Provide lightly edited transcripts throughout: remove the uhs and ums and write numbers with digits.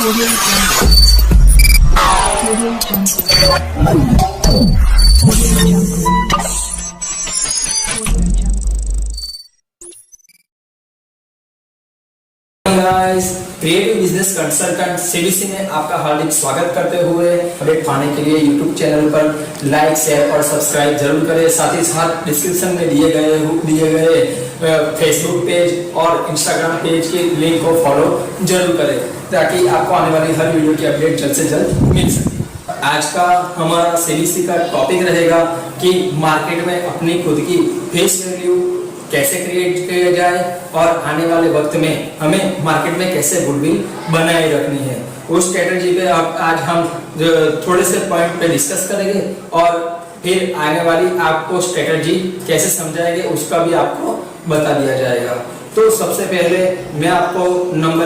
Audio Jungle. Audio Jungle. Audio Jungle. Guys, creative business consultant CBC में आपका हार्दिक स्वागत करते हुए अपडेट पाने के लिए यूट्यूब चैनल पर लाइक, शेयर और सब्सक्राइब जरूर करें। साथ ही साथ डिस्क्रिप्शन में दिए गए फेसबुक पेज और इंस्टाग्राम पेज के लिंक को फॉलो जरूर करें ताकि आपको आने वाली हर वीडियो की अपडेट जल्द से जल्द मिल सके। आज का हमारा सीबीसी का टॉपिक रहेगा कि मार्केट में अपनी खुद की फेस वैल्यू कैसे क्रिएट किया जाए और आने वाले वक्त में हमें मार्केट में कैसे गुडविल बनाए रखनी है। उस स्ट्रेटजी पे आज हम थोड़े से पॉइंट पे डिस्कस करेंगे और फिर आने वाली आपको स्ट्रेटजी कैसे समझाएंगे उसका भी आपको बता दिया जाएगा। तो सबसे पहले मैं आपको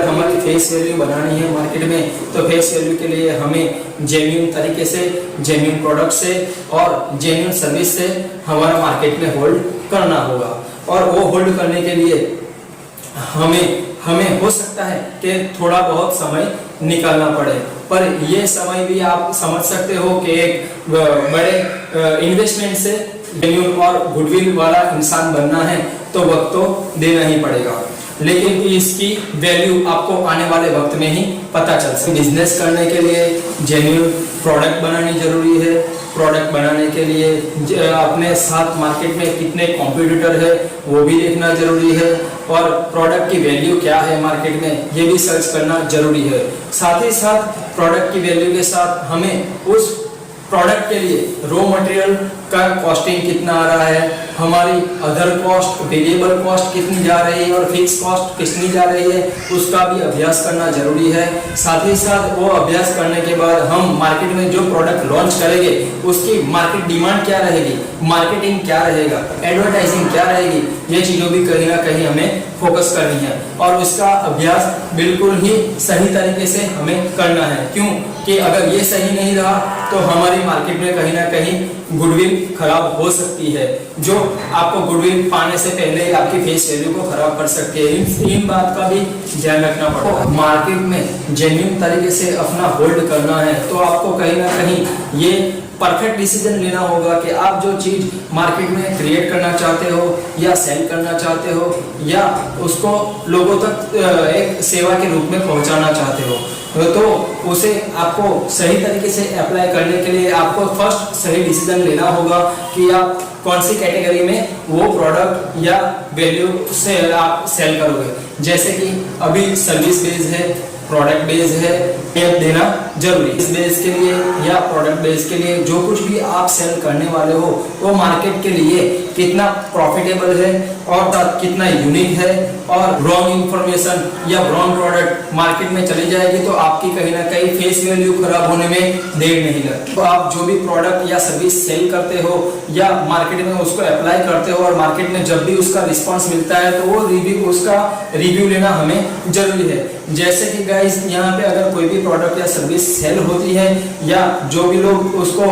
हमारी फेस वैल्यू बनानी है मार्केट में, तो फेस वैल्यू के लिए हमें जेन्युइन तरीके से, जेन्युइन प्रोडक्ट से और जेन्युइन सर्विस से हमारा मार्केट में होल्ड करना होगा। और वो होल्ड करने के लिए हमें हो सकता है कि थोड़ा बहुत समय निकालना पड़े, पर ये समय भी आप समझ सकते हो कि एक बड़े इन्वेस्टमेंट से जेन्युइन और गुडविल वाला इंसान बनना है तो वक्त तो देना ही पड़ेगा, लेकिन इसकी वैल्यू आपको आने वाले वक्त में ही पता चल सके। बिजनेस करने के लिए जेन्युइन प्रोडक्ट बनानी जरूरी है। प्रोडक्ट बनाने के लिए अपने साथ मार्केट में कितने कॉम्पिटिटर है वो भी देखना जरूरी है और प्रोडक्ट की वैल्यू क्या है मार्केट में ये भी सर्च करना जरूरी है। साथ ही साथ प्रोडक्ट की वैल्यू के साथ हमें उस प्रोडक्ट के लिए रॉ मटेरियल का कॉस्टिंग कितना आ रहा है, हमारी अदर कॉस्ट, वेरिएबल कॉस्ट कितनी जा रही है और फिक्स कॉस्ट कितनी जा रही है, उसका भी अभ्यास करना जरूरी है। साथ ही साथ वो अभ्यास करने के बाद हम मार्केट में जो प्रोडक्ट लॉन्च करेंगे उसकी मार्केट डिमांड क्या रहेगी, मार्केटिंग क्या रहेगा, एडवर्टाइजिंग क्या रहेगी, ये चीजों भी कहीं ना कहीं हमें फोकस करनी है और उसका अभ्यास बिल्कुल ही सही तरीके से हमें करना है। क्यों कि अगर ये सही नहीं रहा तो हमारी मार्केट में कहीं ना कहीं गुडविल खराब हो सकती है, जो आपको गुडविल पाने से पहले आपकी फेस वैल्यू को खराब कर सकती है। इन बात का भी ध्यान रखना पड़ेगा। मार्केट में जेन्युइन तरीके से अपना होल्ड करना है तो आपको कहीं ना कहीं ये परफेक्ट डिसीजन लेना होगा कि आप जो चीज मार्केट में क्रिएट करना चाहते हो या सेल करना चाहते हो या उसको लोगों तक एक सेवा के रूप में पहुंचाना चाहते हो, तो उसे आपको सही तरीके से अप्लाई करने के लिए आपको फर्स्ट सही डिसीजन लेना होगा कि आप कौन सी कैटेगरी में वो प्रोडक्ट या वैल्यू से आप सेल करोगे। जैसे कि अभी सर्विस बेस्ड है, प्रोडक्ट बेस है, ये देना जरूरी। इस बेस के लिए या प्रोडक्ट बेस के लिए जो कुछ भी आप सेल करने वाले हो वो मार्केट के लिए कितना प्रॉफिटेबल है और कितना यूनिक है और रॉन्ग इंफॉर्मेशन या रॉन्ग प्रोडक्ट मार्केट में चली जाएगी तो आपकी कहीं ना कहीं फेस वैल्यू खराब होने में देर नहीं लगती। तो आप जो भी प्रोडक्ट या सर्विस सेल करते हो या मार्केट में उसको अप्लाई करते हो और मार्केट में जब भी उसका रिस्पॉन्स मिलता है तो वो उसका रिव्यू लेना हमें जरूरी है। जैसे कि गाइस यहाँ पे अगर कोई भी प्रोडक्ट या सर्विस सेल होती है या जो भी लोग उसको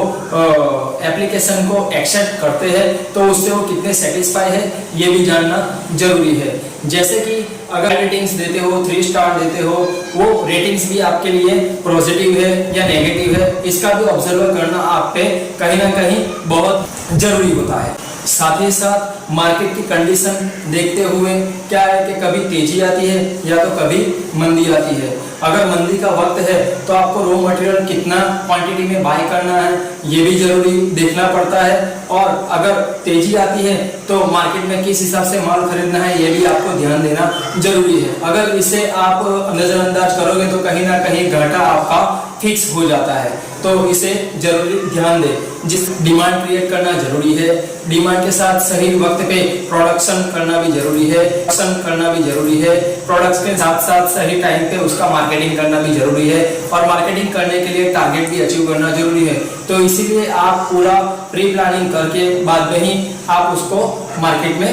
एप्लीकेशन को एक्सेप्ट करते हैं तो उससे वो कितने सेटिस्फाई है ये भी जानना जरूरी है। जैसे कि अगर रेटिंग्स देते हो, 3 स्टार देते हो, वो रेटिंग्स भी आपके लिए पॉजिटिव है या नेगेटिव है, इसका भी ऑब्जर्व करना आप पे कहीं ना कहीं बहुत जरूरी होता है। साथ ही साथ मार्केट की कंडीशन देखते हुए क्या है कि कभी तेजी आती है या तो कभी मंदी आती है। अगर मंदी का वक्त है तो आपको रॉ मटेरियल कितना क्वांटिटी में बाय करना है ये भी जरूरी देखना पड़ता है और अगर तेजी आती है तो मार्केट में किस हिसाब से माल खरीदना है ये भी आपको ध्यान देना जरूरी है। अगर इसे आप नजरअंदाज करोगे तो कहीं ना कहीं घाटा आपका फिक्स हो जाता है, तो इसे जरूरी ध्यान दें। जिस डिमांड क्रिएट करना जरूरी है, डिमांड के साथ सही वक्त पे प्रोडक्शन करना भी जरूरी है, प्रोडक्ट्स के साथ साथ सही टाइम पे उसका मार्केटिंग करना भी जरूरी है और मार्केटिंग करने के लिए टारगेट भी अचीव करना जरूरी है। तो इसीलिए आप पूरा प्री प्लानिंग करके बाद में ही आप उसको मार्केट में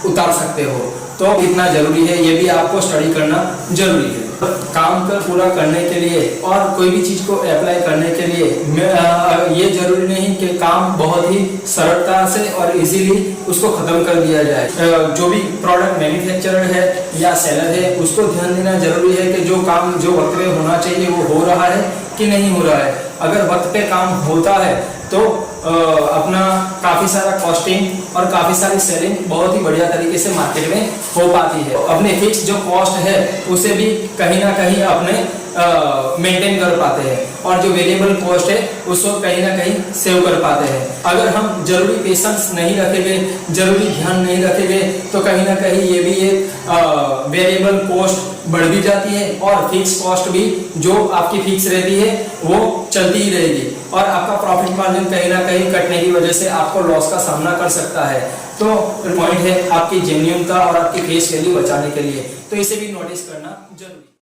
उतार सकते हो। तो इतना जरूरी है, ये भी आपको स्टडी करना जरूरी है। काम को पूरा करने के लिए और कोई भी चीज को अप्लाई करने के लिए ये जरूरी नहीं कि काम बहुत ही सरलता से और इजीली उसको खत्म कर दिया जाए। जो भी प्रोडक्ट मैन्युफैक्चरर है या सेलर है उसको ध्यान देना जरूरी है कि जो काम जो वक्त पे होना चाहिए वो हो रहा है कि नहीं हो रहा है। अगर वक्त पे काम होता है तो अपना काफी सारा कॉस्टिंग और काफी सारी सेलिंग बहुत ही बढ़िया तरीके से मार्केट में हो पाती है। अपने फिक्स जो कॉस्ट है उसे भी कहीं ना कहीं अपने मेंटेन कर पाते हैं और जो वेरिएबल कॉस्ट है उसको कहीं ना कहीं सेव कर पाते हैं। अगर हम जरूरी पेशेंस नहीं रखेंगे, जरूरी ध्यान नहीं रखेंगे तो कहीं ना कहीं ये भी एक वेरिएबल कॉस्ट बढ़ भी जाती है और फिक्स कॉस्ट भी जो आपकी फिक्स रहती है वो चलती ही रहेगी और आपका प्रॉफिट मार्जिन कहीं ना कहीं कटने की वजह से आपको लॉस का सामना कर सकता है। तो पॉइंट है आपकी जेन्युइनता और आपकी फेस वैल्यू बचाने के लिए, तो इसे भी नोटिस करना जरूरी है।